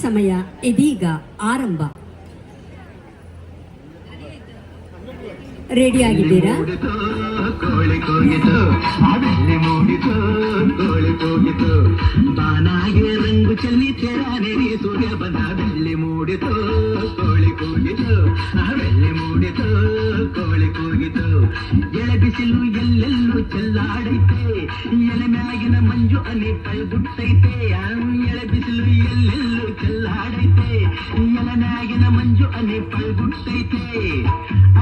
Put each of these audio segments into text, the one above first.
ಸಮಯ ಇದೀಗ ಆರಂಭ. ರೆಡಿ ಆಗಿದ್ದೀರಾ? ಕೋಳಿ ಕೂಗಿತು, ಬೆಳ್ಳಿ ಮೂಡಿತು, ಕೋಳಿ ಕೂಗಿತು, ಬಾನಾಗೆ ರಂಗು ಚೆಲ್ಲಿ ತೆರಾನೆರಿ ಸೂರ್ಯ ಬಂದ, ಬೆಳ್ಳಿ ಮೂಡಿತು, ಕೋಳಿ ಕೂಗಿತು, ಬೆಳ್ಳಿ ಮೂಡಿತು, ಕೋಳಿ ಕೂಗಿತು, ಎಳೆ ಬಿಸಿಲು ಎಲ್ಲೆಲ್ಲೂ ಚೆಲ್ಲಾಡೈತೆ, ಎಲೆ ಮ್ಯಾಗಿನ ಮಂಜು ಅನಿ ಕೈಗುಟ್ಟೈತೆ, ಎಳೆ ಬಿಸಿಲು ಎಲ್ಲೆಲ್ಲೂ ಚೆಲ್ಲಾಡೈತೆ, ಎಲೆ ಮ್ಯಾಗಿನ ಮಂಜು ಅನಿ ಕೈಗುಟ್ಟೈತೆ,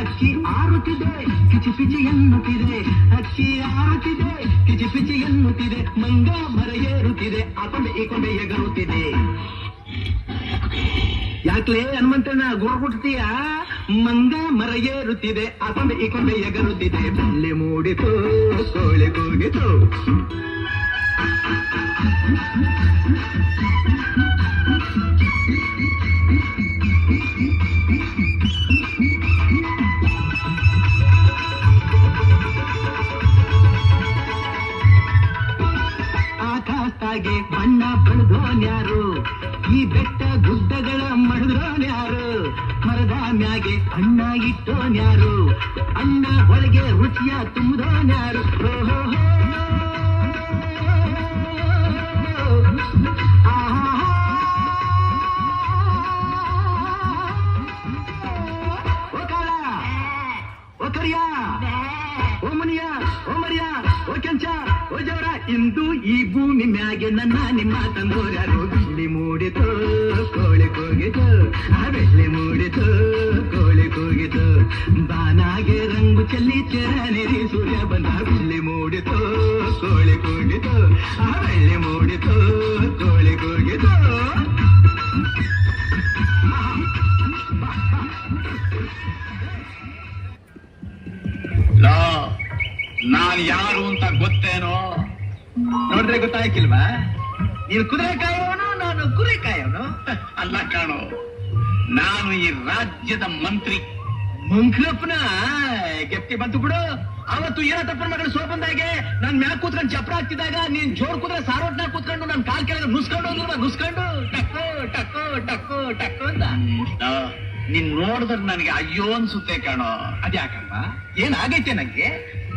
ಅಕ್ಕಿ ಆರುತ್ತಿದೆ ಕಿಚಿ ಪಿಚಿ ಎನ್ನುತ್ತಿದೆ, ಅಕ್ಕಿ ಆರುತ್ತಿದೆ ಕಿಚಿ ಪಿಚಿ ಎನ್ನುತ್ತಿದೆ, ಮಂಗ ಮರ ಏರುತ್ತಿದೆ, ಅಕೊಂಡೆ ಈ ಕೊಂಡೆ ಎಗರುತ್ತಿದೆ. ಯಾಕ್ಲೇ ಹನುಮಂತಣ್ಣ ಗುರುಗುಟ್ತೀಯ? ಮಂಗ ಮರ ಏರುತ್ತಿದೆ, ಅಕೊಂಡೆ ಈ ಕೊಂಡೆ ಎಗರುತ್ತಿದೆ, ಬೆಳ್ಳಿ ಮೂಡಿತು, ಕೋಳಿ ಕೂಗಿತು. ಆಕಾಶಾಗೆ ಬಣ್ಣ ಬಳ್ದೋನ್ಯಾರು, ಈ ಬೆಟ್ಟ ಗುಡ್ಡಗಳ ಮಡದ್ರೋನ್ಯಾರು, ಮರದ ಮ್ಯಾಗೆ ಅಣ್ಣ ಇಟ್ಟೋನ್ಯಾರು, ಅಣ್ಣ ಒಳಗೆ ರುಚಿಯ ತುಂಬಿದೋನ್ಯಾರು, ಓ ಕಾಳ, ಓ ಕರಿಯ, ಓ ಮುನಿಯ, ಓ ಮರಿಯ, ಓ ಕೆಂಚ, ಓ ಜವರ, ಇಂದು ಈ ಭೂಮಿ ಮ್ಯಾಗೆ ನನ್ನ ನಿಮ್ಮ ತಂದೋರ್ಯಾರು, ಬೆಳ್ಳಿ ಮೂಡಿತು, ಕೋಳಿ ಕೂಗಿತು, ಬೆಳ್ಳಿ ಮೂಡಿತು, ಕೋಳಿ ಕೂಗಿತು, ಬಾನಾಗೆ ರಂಗು ಚೆಲ್ಲಿ ತೆರನೆರಿ ಸೂರ್ಯ ಬಂದ, ಬೆಳ್ಳಿ ಮೂಡಿತು, ಕೋಳಿ ಕೂಗಿತು, ಬೆಳ್ಳಿ ಮೂಡಿತು, ಕೋಳಿ ಕೂಗಿತು. ನಾನು ಯಾರು ಅಂತ ಗೊತ್ತೇನೋ? ನೋಡಿದ್ರೆ ಗೊತ್ತಾಯ್ಕಿಲ್ವಾ? ನೀನು ಕುದುರೆ ಕಾಯೋನು, ನಾನು ಕುರಿ ಕಾಯೋನು ಅಲ್ಲ ಕಾಣೋ. ನಾನು ಈ ರಾಜ್ಯದ ಮಂತ್ರಿ. ಮಂಕ್ರಪ್ಪನ ಗೆಪ್ತಿ ಬಂತು ಬಿಡು. ಅವತ್ತು ಏನೋ ತಪ್ಪನ ಮಗಳು ಸೋಪಂದಾಗೆ ನಾನ್ ಮ್ಯಾಕ್ ಕೂತ್ಕೊಂಡು ಚಪ್ರ ಹಾಕ್ತಿದ್ದಾಗ ನೀನ್ ಜೋರ್ ಕುದುರೆ ಸಾರೋಟ್ನಾಗ ಕೂತ್ಕೊಂಡು ನನ್ ಕಾಲ್ ಕೆಳಗೆ ನುಸ್ಕೊಂಡು ಹೋಗಿಲ್ವಾ? ನುಸ್ಕೊಂಡು ಟಕ್ಕು ಟಕ್ಕು ಟಕ್ಕು ಟಕ್ಕು ಅಂತ ನೀನ್ ನೋಡಿದ್ರೆ ನನಗೆ ಅಯ್ಯೋ ಅನ್ಸುತ್ತೆ ಕಾಣೋ. ಅದ್ಯಾಕಪ್ಪ? ಏನಾಗೈತೆ ನಂಗೆ?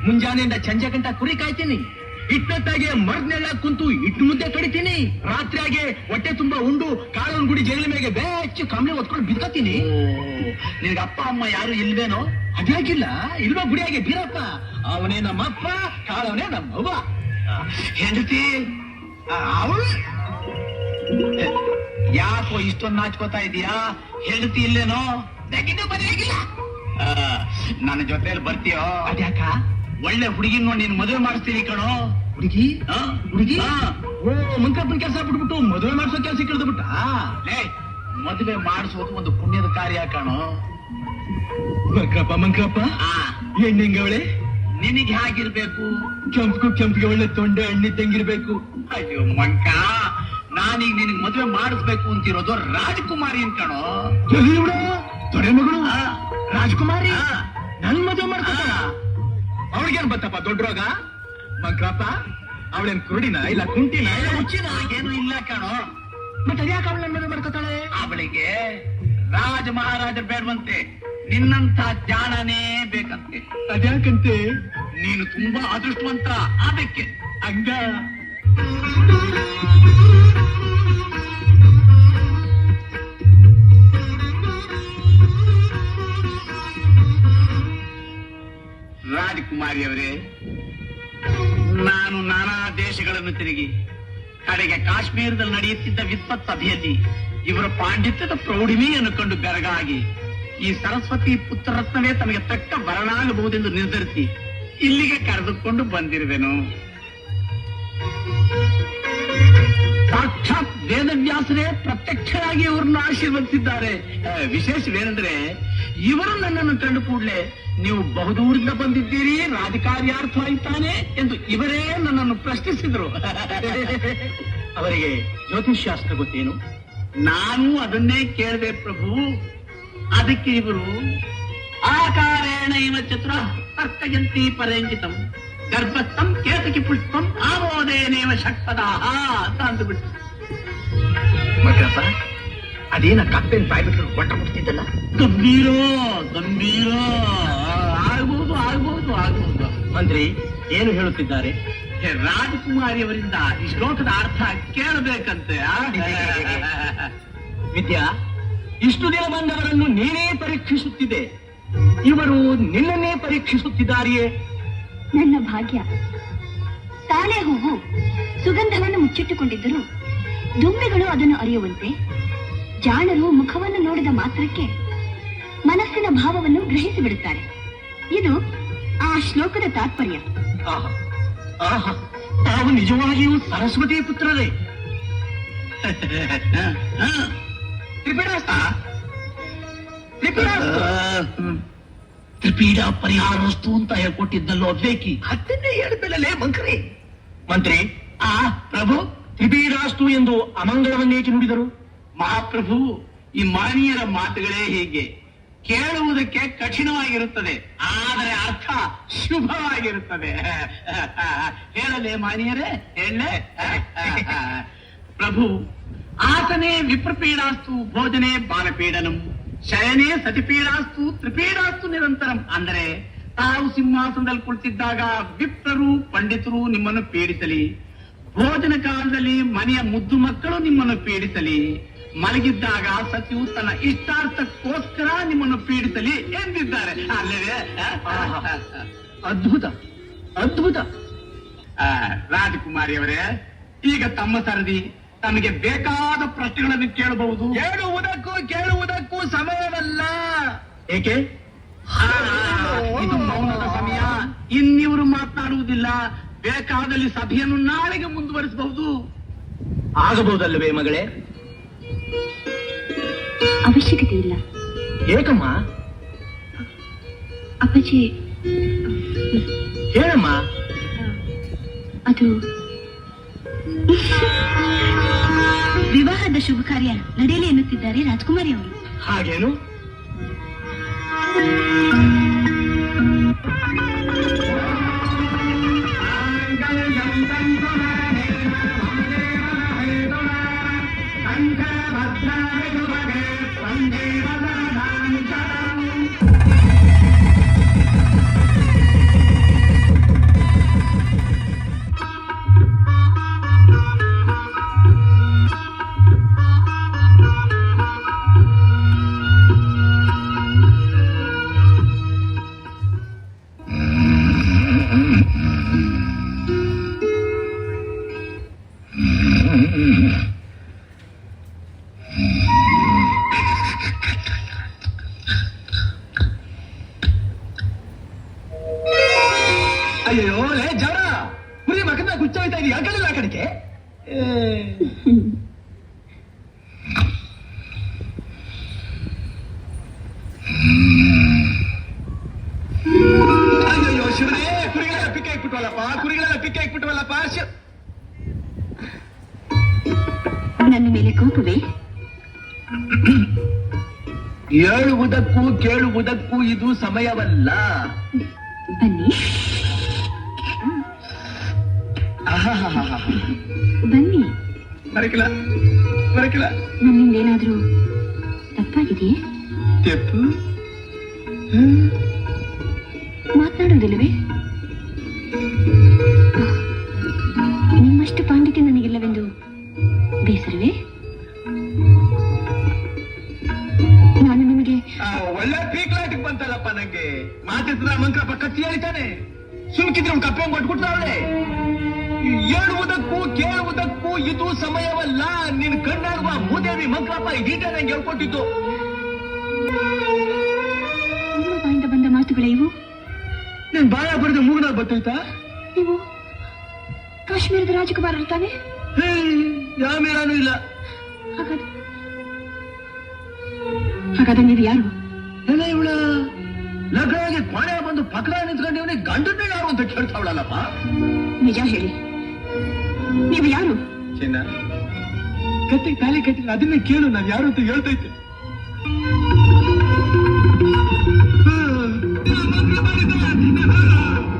ಮುಂಜಾನೆಯಿಂದ ಸಂಜೆ ಗಂಟ ಕುರಿ ಕಾಯ್ತೀನಿ, ಇಟ್ಟೊತ್ತಾಗೆ ಮರ್ದ್ನೆಲ್ಲ ಕುಂತು ಇಟ್ಟು ಮುದ್ದೆ ಕಡಿತೀನಿ, ರಾತ್ರಿಯಾಗೆ ಹೊಟ್ಟೆ ತುಂಬಾ ಉಂಡು ಕಾಳವನ್ ಗುಡಿ ಜಗಲಿ ಮೇಲೆ ಬೆಚ್ಚು ಕಂಬಳಿ ಹೊತ್ಕೊಂಡು ಬಿದ್ಕೋತೀನಿ. ನಿನಗೆ ಅಪ್ಪ ಅಮ್ಮ ಯಾರು ಇಲ್ವೇನೋ? ಅದ್ಯಾಕಿಲ್ಲ? ಇಲ್ವಾ ಗುಡಿಯಾಗೆ ಬೀರಪ್ಪ, ಅವನೇ ನಮ್ಮಪ್ಪ, ಕಾಳವನೇ ನಮ್ಮವ್ವ. ಹೆಂಡತಿ ಅವಳು ಯಾಕೋ ಇಷ್ಟೊಂದು ನಾಚ್ಕೋತಾ ಇದೀಯಾ? ಹೆಂಡತಿ ಇಲ್ಲೇನೋ? ಬರೆಯಾಗಿಲ್ಲ. ನನ್ನ ಜೊತೆಯಲ್ಲಿ ಬರ್ತೀಯೋ? ಅದ್ಯಾಕ? ಒಳ್ಳೆ ಹುಡುಗಿ ನೋಡಿ ನೀನ್ ಮದುವೆ ಮಾಡಿಸ್ತೀನಿ ಕಣೋ. ಹುಡುಗಿ? ಹುಡುಗಿ? ಓ, ಮಂಕಪ್ಪನ ಕೆಲಸ ಬಿಟ್ಬಿಟ್ಟು ಮದುವೆ ಮಾಡಿಸೋ ಕೆಲಸ ಹಿಡಿದು ಬಿಟ್ಟ? ಮದುವೆ ಮಾಡಿಸೋದು ಒಂದು ಪುಣ್ಯದ ಕಾರ್ಯ ಕಣೋ. ಮಂಕಪ್ಪ ಮಂಕಪ್ಪ ಹೆಣ್ಣಿಂಗವಳೆ ನಿನಗೆ ಹೇಗಿರ್ಬೇಕು? ಕೆಂಪಿಗೆ ಒಳ್ಳೆ ತೊಂಡೆ ಹಣ್ಣಿದ್ದಂಗಿರ್ಬೇಕು. ಅಯ್ಯೋ ಮಂಕ, ನಾನೀಗ ನಿನಗೆ ಮದುವೆ ಮಾಡಿಸ್ಬೇಕು ಅಂತಿರೋದು ರಾಜಕುಮಾರಿ ಅಂತ ಕಣೋ. ದೊಡ್ಡ ಮಗಳು ರಾಜಕುಮಾರಿ ನನ್ ಮದುವೆ ಮಾಡ್ಕೊತ? ಅವಳಿಗೇನ್ ಬತ್ತಪ್ಪ ದೊಡ್ಡ ರೋಗ? ಮಂಕಪ್ಪ ಅವಳೇನ್ ಕುರುಡಿನ ಇಲ್ಲ ಕುಂಟಿನ ಇಲ್ಲ ಹುಚ್ಚಿನ? ಏನು ಇಲ್ಲ ಕಣೋ. ಮತ್ತೆ ಅದ್ಯಾಕೆ ಅವಳ ಮದುವೆ ಮಾಡ್ಕೊತಾಳೆ? ಅವಳಿಗೆ ರಾಜ ಮಹಾರಾಜರು ಬೇಡವಂತೆ, ನಿನ್ನಂತ ಜಾಣನೇ ಬೇಕಂತೆ. ಅದ್ಯಾಕಂತೆ? ನೀನು ತುಂಬಾ ಅದೃಷ್ಟವಂತ ಅದಕ್ಕೆ. ಹಂಗ ರಾಜಕುಮಾರಿಯವರೇ, ನಾನು ನಾನಾ ದೇಶಗಳನ್ನು ತಿರುಗಿ ಕಡೆಗೆ ಕಾಶ್ಮೀರದಲ್ಲಿ ನಡೆಯುತ್ತಿದ್ದ ವಿದ್ವತ್ ಸಭೆಯಲ್ಲಿ ಇವರ ಪಾಂಡಿತ್ಯದ ಪ್ರೌಢಿಮೆಯನ್ನು ಕಂಡು ಬೆರಗಾಗಿ ಈ ಸರಸ್ವತಿ ಪುತ್ರರತ್ನವೇ ತನಗೆ ತಕ್ಕ ಬರಲಾಗಬಹುದೆಂದು ನಿರ್ಧರಿಸಿ ಇಲ್ಲಿಗೆ ಕರೆದುಕೊಂಡು ಬಂದಿರುವೆನು. ಸಾಕ್ಷಾತ್ ವೇದವ್ಯಾಸರೇ ಪ್ರತ್ಯಕ್ಷರಾಗಿ ಇವರನ್ನು ಆಶೀರ್ವದಿಸಿದ್ದಾರೆ. ವಿಶೇಷವೇನೆಂದ್ರೆ ಇವರು ನನ್ನನ್ನು ಕಂಡು ಕೂಡಲೇ ನೀವು ಬಹುದೂರಿಂದ ಬಂದಿದ್ದೀರಿ, ರಾಜಕಾರ್ಯಾರ್ಥವಾಯಿತಾನೆ ಎಂದು ಇವರೇ ನನ್ನನ್ನು ಪ್ರಶ್ನಿಸಿದ್ರು. ಅವರಿಗೆ ಜ್ಯೋತಿಷ್ಯಾಸ್ತ್ರ ಗೊತ್ತೇನು? ನಾನು ಅದನ್ನೇ ಕೇಳಿದೆ ಪ್ರಭು. ಅದಕ್ಕೆ ಇವರು ಆಕಾರೇಣ ಇವ ಚತುರ ತರ್ಕಯಂತಿ ಪರೇಂಗಿತಂ ಗರ್ಭಸ್ಥಂ ಕೇತಕಿ ಪುಷ್ಪಂ ಆಮೋದೇನೇವ ಷಟ್ಪದ ಅಂತ ಅಂದುಬಿಟ್ಟು. ಅದೇನ ಕಪ್ಪೆನ್ ಬಾಯ್ಬಿಟ್ರು ಬಟ್ಟ ಮುಟ್ತಿದ್ದಲ್ಲ. ಗಂಭೀರ ಗಂಭೀರ. ಆಗ್ಬೋದು ಆಗ್ಬೋದು ಆಗ್ಬೋದು. ಮಂತ್ರಿ ಏನು ಹೇಳುತ್ತಿದ್ದಾರೆ? ರಾಜಕುಮಾರಿಯವರಿಂದ ಈ ಶ್ಲೋಕದ ಅರ್ಥ ಕೇಳಬೇಕಂತೆ. ವಿದ್ಯಾ, ಇಷ್ಟು ದಿನ ಬಂದವರನ್ನು ನೀನೇ ಪರೀಕ್ಷಿಸುತ್ತಿದೆ, ಇವರು ನಿನ್ನನ್ನೇ ಪರೀಕ್ಷಿಸುತ್ತಿದ್ದಾರೆಯೇ? ನನ್ನ ಭಾಗ್ಯ. ತಾಳೆ ಹೂವು ಸುಗಂಧವನ್ನು ಮುಚ್ಚಿಟ್ಟುಕೊಂಡಿದ್ದರೂ ದುಂಬಿಗಳು ಅದನ್ನು ಅರಿಯುವಂತೆ ಜಾಣರು ಮುಖವನ್ನು ನೋಡಿದ ಮಾತ್ರಕ್ಕೆ ಮನಸ್ಸಿನ ಭಾವವನ್ನು ಗ್ರಹಿಸಿ ಬಿಡುತ್ತಾರೆ. ಇದು ಆ ಶ್ಲೋಕದ ತಾತ್ಪರ್ಯ. ಆಹಾ ಆಹಾ, ತಾವು ನಿಜವಾಗಿಯೂ ಸರಸ್ವತಿ ಪುತ್ರರೇ. ತ್ರಿಪೀಡಾಸ್ತ ತ್ರಿಪೀಡ ಪರಿಹಾರ ವಸ್ತು ಅಂತ ಹೇಳ್ಕೊಟ್ಟಿದ್ದಲ್ಲೋ ಬೇಕಿ. ಹತ್ತನ್ನೇ ಹೇಳಿದ್ದಲ್ಲೇ ಮಂತ್ರಿ. ಮಂತ್ರಿ, ಆ ಪ್ರಭು ತ್ರಿಪೀಡಾಸ್ತು ಎಂದು ಅಮಂಗಳವನ್ನೇಕೆ ನುಡಿದರು? ಮಹಾಪ್ರಭು, ಈ ಮಾನೀಯರ ಮಾತುಗಳೇ ಹೀಗೆ. ಕೇಳುವುದಕ್ಕೆ ಕಠಿಣವಾಗಿರುತ್ತದೆ, ಆದರೆ ಅರ್ಥ ಶುಭವಾಗಿರುತ್ತದೆ. ಹೇಳಲೇ ಮಾನೀಯರೇ, ಹೇಳಲೇ? ಪ್ರಭು, ಆಸನೆ ವಿಪ್ರಪೀಡಾಸ್ತು ಭೋಜನೆ ಬಾಲಪೀಡನಂ ಶಯನೇ ಸತಿಪೀಡಾಸ್ತು ತ್ರಿಪೀಡಾಸ್ತು ನಿರಂತರಂ. ಅಂದರೆ ತಾವು ಸಿಂಹಾಸನದಲ್ಲಿ ಕುಳಿತಿದ್ದಾಗ ವಿಪ್ರರು ಪಂಡಿತರು ನಿಮ್ಮನ್ನು ಪೀಡಿಸಲಿ, ಭೋಜನ ಕಾಲದಲ್ಲಿ ಮನೆಯ ಮುದ್ದು ಮಕ್ಕಳು ನಿಮ್ಮನ್ನು ಪೀಡಿಸಲಿ, ಮಲಗಿದ್ದಾಗ ಸತಿಯು ತನ್ನ ಇಷ್ಟಾರ್ಥಕ್ಕೋಸ್ಕರ ನಿಮ್ಮನ್ನು ಪೀಡಿಸಲಿ ಎಂದಿದ್ದಾರೆ ಅಲ್ಲವೇ? ಅದ್ಭುತ ಅದ್ಭುತ. ರಾಜಕುಮಾರಿಯವರೇ, ಈಗ ತಮ್ಮ ಸರದಿ. ತಮಗೆ ಬೇಕಾದ ಪ್ರಶ್ನೆಗಳನ್ನು ಕೇಳಬಹುದು. ಕೇಳುವುದಕ್ಕೂ ಸಮಯವಲ್ಲ. ಏಕೆ? ಇದು ಮೌನದ ಸಮಯ. ಇನ್ನಿವರು ಮಾತನಾಡುವುದಿಲ್ಲ. ಬೇಕಾದಲ್ಲಿ ಸಭೆಯನ್ನು ನಾಳೆಗೆ ಮುಂದುವರಿಸಬಹುದು. ಆಗಬಹುದಲ್ಲವೇ ಮಗಳೇ? ಅವಶ್ಯಕತೆ ಇಲ್ಲ. ಏಕಮ್ಮ? ಅಪ್ಪಾಜಿ, ಹೇಳಮ್ಮ. ಅದು ವಿವಾಹದ ಶುಭ ಕಾರ್ಯ ನಡೆಯಲಿ ಎನ್ನುತ್ತಿದ್ದಾರೆ ರಾಜಕುಮಾರಿ ಅವರು. ಹಾಗೇನು? ಅಯ್ಯೋ ಲೇ ಜಡ, ಕುರಿ ಮಗನ ಗುಚ್ಚೋಯ್ತಾ ಇದೀಯ, ಆ ಕಡೆಗೆ. ಅಯ್ಯೋ ಶಿವನೇ, ಕುರಿಗಳೆಲ್ಲ ಪಿಕ್ಕ ಇಕ್ಬಿಟ್ಟವಲ್ಲಪ್ಪ. ನನ್ನ ಮೇಲೆ ಕೋಪವೇ? ಹೇಳುವುದಕ್ಕೂ ಕೇಳುವುದಕ್ಕೂ ಇದು ಸಮಯವಲ್ಲ. ಬನ್ನಿ ಬನ್ನಿ. ಬರಕಿಲ್ಲ. ನನ್ನಿಂದ ಏನಾದ್ರೂ ತಪ್ಪಾಗಿದೆಯೇ? ತೆಪ್ಪು ಮಾತನಾಡುವುದಿಲ್ಲವೇ? ನಿಮ್ಮಷ್ಟು ಪಾಂಡಿತ್ಯ ನನಗಿಲ್ಲವೆಂದು ಬೇಸರವೇ? ನಾನು ನಿಮಗೆ ಒಳ್ಳೆ ಪೀಕ್ಲಾಟಿಗೆ ಬಂತಲ್ಲಪ್ಪ. ನಂಗೆ ಮಾತಿದ್ರ ಮಂಕ್ರಪ್ಪ ಕತ್ತಿ ಹೇಳ್ತಾನೆ. ಸುಮ್ಕಿದ್ರೆ ಕಪ್ಪೆ ಕೊಟ್ಬಿಟ್ಟ ಅವಳೆ. ಹೇಳುವುದಕ್ಕೂ ಕೇಳುವುದಕ್ಕೂ ಇದು ಸಮಯವಲ್ಲ. ನಿನ್ ಕಣ್ಣಾಗುವ ಮೂದೇವಿ ಮಂಕ್ರಪ್ಪ ಇದೀಟ ನಂಗೆ ಹೇಳ್ಕೊಟ್ಟಿದ್ದು. ನಿಮ್ಮ ಬಾಯಿಂದ ಬಂದ ಮಾತುಗಳೇ ಇವು? ನೀನ್ ಬಾಯ ಬರೆದು ಮೂಗ್ನಾಗ ಬರ್ತೈತಾ? ನೀವು ಕಾಶ್ಮೀರದ ರಾಜಕುಮಾರರು ತಾನೆ? ಯಾವ ಮೇಲಾನು ಇಲ್ಲ. ಹಾಗಾದ್ರೆ ನೀವು ಯಾರು? ಎಲ್ಲ ಇವಳ ಲಗ್ನಾಗಿ ಕೊನೆ ಬಂದು ಪಕ್ಕದ ನಿಂತ್ಕೊಂಡು ಇವನಿಗೆ ಗಂಡನ್ನೇ ಯಾರು ಅಂತ ಕೇಳ್ತಾವಳಲ್ಲಪ್ಪ. ನಿಜ ಹೇಳಿ, ನೀವು ಯಾರು? ಚಿನ್ನ, ಕತ್ತಿಗೆ ತಾಲಿ ಕಟ್ಟಿಲ್ಲ, ಅದನ್ನೇ ಕೇಳು. ನಾನು ಯಾರು ಅಂತ ಹೇಳ್ತೈತೆ.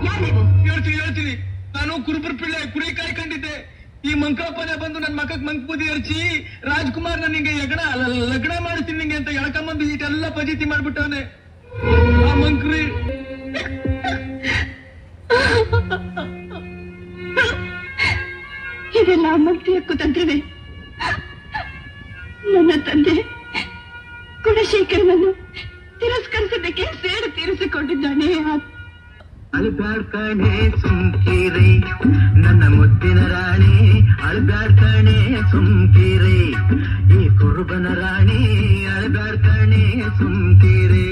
ಯಾರು ನೀವು? ಹೇಳ್ತೀನಿ. ನಾನು ಕುರುಬರ ಪಿಳ್ಳೆ ಕುರಿ ಕಾಯ್ಕೊಂಡಿದ್ದೆ. ಈ ಮಂಕಪ್ಪನೇ ಬಂದು ನನ್ ಮಕ್ಕಕ್ ಮಂಕ್ ಬುದ್ಧಿ ಹರ್ಚಿ ರಾಜ್ಕುಮಾರ್ ನಿಂಗೆ ಲಗ್ನ ಮಾಡ್ತೀನಿ ನಿಂಗೆ ಅಂತ ಎಳ್ಕೊಂಬಂದು ಈಟೆಲ್ಲ ಪಜಿತಿ ಮಾಡ್ಬಿಟ್ಟವನೆ ಆ ಮಂಕ್ರಿ. ಇದೆಲ್ಲ ಮಂತ್ರಿಯ ಕುತಂತ್ರವೇ. ನನ್ನ ತಂದೆ ಗುಣಶೇಖರನನ್ನು ತಿರಸ್ಕರಿಸಬೇಕೆ ಸೇಡು ತೀರಿಸಿಕೊಂಡಿದ್ದಾನೆ. ಅಳ್ಬ್ಯಾಡ್ಕಣೆ ಸುಮ್ಕೀರಿ ನನ್ನ ಮುದ್ದಿನ ರಾಣಿ, ಅಳ್ಬ್ಯಾಡ್ಕಣೆ ಸುಮ್ಕೀರಿ ಈ ಕುರುಬನ ರಾಣಿ, ಅಳ್ಬ್ಯಾಡ್ಕಣೆ ಸುಮ್ಕೀರಿ,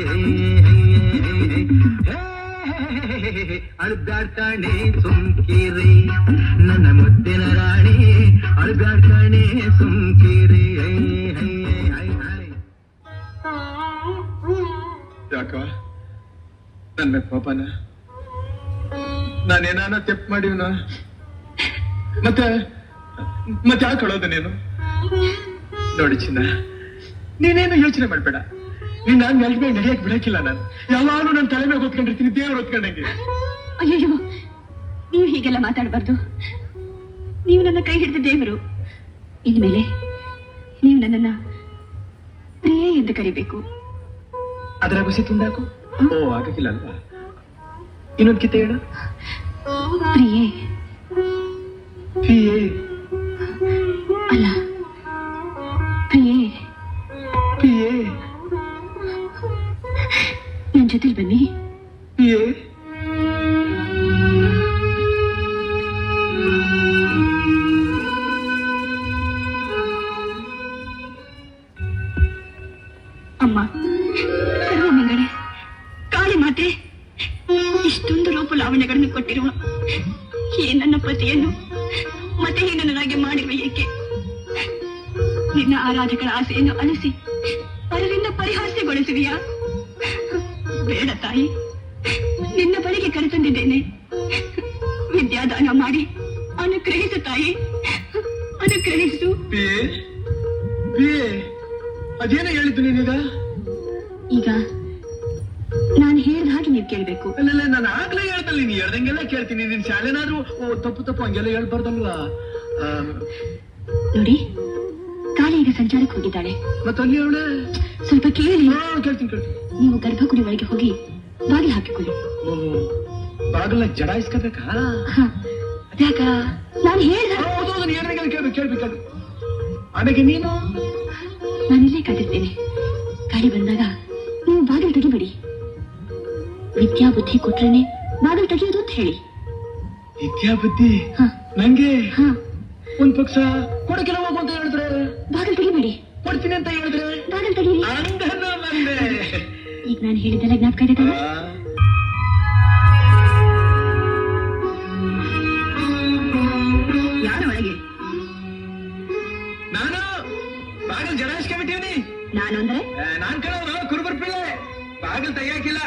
ಅಳ್ಬ್ಯಾಡ್ಕಣೆ ಸುಮ್ಕೀರಿ ನನ್ನ ಮುದ್ದಿನ ರಾಣಿ, ಅಳ್ಬ್ಯಾಡ್ಕಣೆ ಸುಮ್ಕೀರಿ. ಯಾಕ ನನ್ನ ಪಾಪನ ನಾನೇನಾನ ತೆಪ್ಪು ಮಾಡಿವ್ನ? ಮತ್ತೆ ಯಾಕೆ ಹೇಳೋದು ನೀನು? ನೋಡಿ ಚಿನ್ನ, ನೀನೇನು ಯೋಚನೆ ಮಾಡ್ಬೇಡ. ನಾನು ನೆಲದ ಮೇಲೆ ನಡೆಯಕ್ ಬಿಡಕ್ಕಿಲ್ಲ. ನಾನು ಯಾವಾಗಲೂ ನನ್ನ ತಲೆ ಮೇಲೆ ಹೊತ್ಕೊಂಡಿರ್ತೀನಿ, ದೇವ್ರು ಹೊತ್ಕೊಂಡಂಗೆ. ಅಯ್ಯೋ, ನೀವು ಹೀಗೆಲ್ಲ ಮಾತಾಡಬಾರ್ದು. ನೀವು ನನ್ನ ಕೈ ಹಿಡಿದ ದೇವರು. ಇನ್ಮೇಲೆ ನೀವು ನನ್ನನ್ನ ಪ್ರಿಯೆ ಎಂದು ಕರಿಬೇಕು. ಅದರ ಗುಸಿ ತುಂಡಾಕು. ಓ, ಆಗಕ್ಕಿಲ್ಲ ಅಲ್ವಾ? ಇನ್ನೊಂದು ಕಿತ್ತೆ ಹೇಳು. ಪ್ರಿಯೆ ಪ್ರಿಯೆ ಅಲ್ಲ, ಪ್ರಿಯೆ ಪ್ರಿಯೆ. ನನ್ನ ಜೊತೆಲಿ ಬನ್ನಿ. ಪ್ರಿಯೆ ಅಮ್ಮ, ಸರ್ವಮಂಗಳೆ, ಕಾಳಿ ಮಾತೆ, ಇಷ್ಟೊಂದು ರೂಪ ಲಾವಣ್ಯಗಳನ್ನು ಕೊಟ್ಟಿರುವ ಈ ನನ್ನ ಪತಿಯನ್ನು ಮತಹೀನನಾಗಿ ಮಾಡಿರುವ ಏಕೆ? ನಿನ್ನ ಆರಾಧಕರ ಆಸೆಯನ್ನು ಅಳಿಸಿ ಪರರಿಂದ ಪರಿಹಾಸ್ಯಗೊಳಿಸುವಿಯಾ? ಬೇಡ ತಾಯಿ, ನಿನ್ನ ಬಳಿಗೆ ಕರೆತಂದಿದ್ದೇನೆ. ವಿದ್ಯಾದಾನ ಮಾಡಿ ಅನುಗ್ರಹಿಸು ತಾಯಿ, ಅನುಗ್ರಹಿಸು. ಅದೇನ ಹೇಳಿದ್ದು ನೀನೀಗ? ಈಗ ನಾನು ಹೇಳಿದ ಹಾಗೆ ನೀವು ಕೇಳ್ಬೇಕು. ಅಲ್ಲ, ನಾನು ಆಗ್ಲೇ ಹೇಳ್ದಲ್ಲ, ನೀನು ಹೇಳ್ದಂಗೆಲ್ಲ ಕೇಳ್ತೀನಿ. ನಿನ್ ಶಾಲೆನಾದ್ರೂ ತಪ್ಪು ಹಂಗೆಲ್ಲ ಹೇಳ್ಬಾರ್ದಲ್ವಾ? ನೋಡಿ, ಕಾಳಿ ಈಗ ಸಂಚಾರಕ್ಕೆ ಹೋಗಿದ್ದಾಳೆ. ಮತ್ತಲ್ಲಿ ಅವಳೆ ಸ್ವಲ್ಪ ಕೇಳಿ. ಕೇಳ್ತೀನಿ. ನೀವು ಗರ್ಭಗುಡಿ ಒಳಗೆ ಹೋಗಿ ಬಾಗಿಲು ಹಾಕಿಕೊಳ್ಳಿ. ಬಾಗಿಲ ಜಡಾಯಿಸ್ಕೋಬೇಕಾ? ಯಾಕ? ನಾನು ಹೇಳ್ದ ಕೇಳ್ಬೇಕು. ಆಮೇಲೆ ನೀನು? ನಾನಿಲ್ಲೇ ಕಾದಿರ್ತೇನೆ. ಕಾಳಿ ಬಂದಾಗ ನೀವು ಬಾಗಿಲು ತೆಗಿಬೇಡಿ. ವಿದ್ಯಾ ಬುದ್ಧಿ ಕೊಟ್ರೇನೆ ಬಾಗಿಲು ತೆಗೆಯೋದು ಅಂತ ಹೇಳಿ. ವಿದ್ಯಾ ಬುದ್ಧಿ ನಂಗೆ? ಒಂದ್ ಪಕ್ಷ ಕೊಡಕಿಲ್ಲ ಹೋಗು ಅಂತ ಹೇಳಿದ್ರೆ ಬಾಗಿಲು ತೆಗಿಬೇಡಿ. ಕೊಡ್ತೀನಿ ಅಂತ ಹೇಳಿದ್ರೆ ಬಾಗಿಲು ತೆಗೀರಿ. ಬಂದೆ. ಈಗ ನಾನು ಹೇಳಿದ್ದೆಲ್ಲ ಜ್ಞಾಪಕ ಇದೆ ತಾನೆ? ಯಾರ ಒಳಗೆ? ನಾನು ಬಾಗಿಲು ಜಡಾಯಿಸ್ಕೊಂಡ್ಬಿಟ್ಟಿವ್ನಿ. ನಾನು ಅಂದ್ರೆ ನಾನ್ ಕೇಳೋರು ಕುರುಬರ್ ಪಿಳ್ಳೆ. ಬಾಗಿಲು ತೆಗಿಯಾಕಿಲ್ಲ.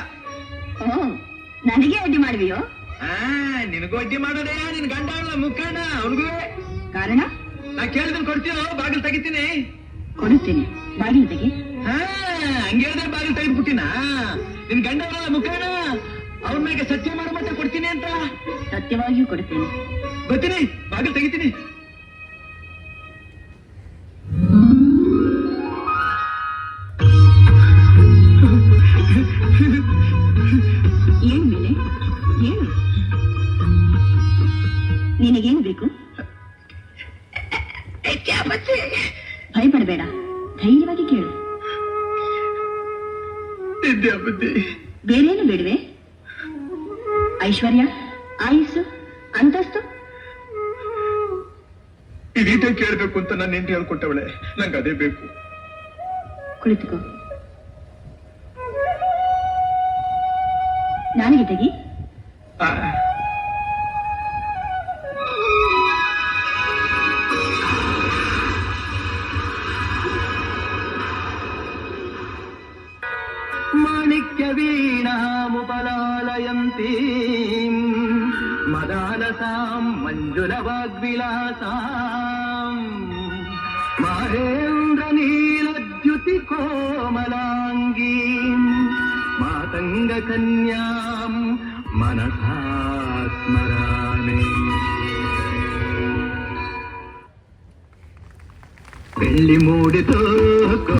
ನನಗೆ ಅಡ್ಡಿ ಮಾಡುವಿಯೋ? ನಿನಗೂ ಅಡ್ಡಿ ಮಾಡೋದೇ. ನಿನ್ ಗಂಡ ಮುಖಂಡ ಅವನಿಗೂ ಕಾರಣ? ನಾ ಕೇಳಿದ್ರೆ ಕೊಡ್ತೀನೋ? ಬಾಗಿಲು ತೆಗಿತೀನಿ. ಕೊಡುತ್ತೇನೆ, ಬಾಗಿಲು ತೆಗಿ. ಹಂಗೇಳಿದ್ರೆ ಬಾಗಿಲು ತೆಗೆದ್ಬಿಟ್ಟಿನ? ನಿನ್ ಗಂಡ ಮುಖಂಡ ಅವ್ರ ಮೇಲೆ ಸತ್ಯ ಮಾಡೋ ಮಟ್ಟ ಕೊಡ್ತೀನಿ ಅಂತ. ಸತ್ಯವಾಗಿಯೂ ಕೊಡುತ್ತೇನೆ. ಬರ್ತೀನಿ, ಬಾಗಿಲು ತೆಗಿತೀನಿ. ಏನು ಮೇಲೆ ಏನು? ನಿನಗೇನು ಬೇಕು? ಭಯಪಡಬೇಡ, ಧೈರ್ಯವಾಗಿ ಕೇಳು. ಬುದ್ಧಿ ಬೇರೇನು ಬೇಡವೆ? ಐಶ್ವರ್ಯ, ಆಯುಸ್ಸು, ಅಂತಸ್ತು? ಈ ರೀತಿ ಕೇಳ್ಬೇಕು ಅಂತ ನಾನು ಹೆಂಡತಿ ಹೇಳ್ಕೊಟ್ಟವಳೆ. ನಂಗೆ ಅದೇ ಬೇಕು. ಕುಳಿತುಕೋ. ನಾನಿಗೆ ತೆಗಿ. ಮಾಣಿಕ್ಯ ವೀಣಾಮುಪಲಾಲಯಂತೀ ಮದಾಲಸಾಂ ಮಂಜುಲ ವಾಗ್ವಿಲಾಸಾಂ ಮಹೇಂದ್ರ ನೀಲದ್ಯುತಿ ಕೋಮಲಾಂಗೀಂ ಮಾತಂಗ ಕನ್ಯಾಂ ಮನಸಾ ಸ್ಮರಾಮಿ. ಮೂಡಿತು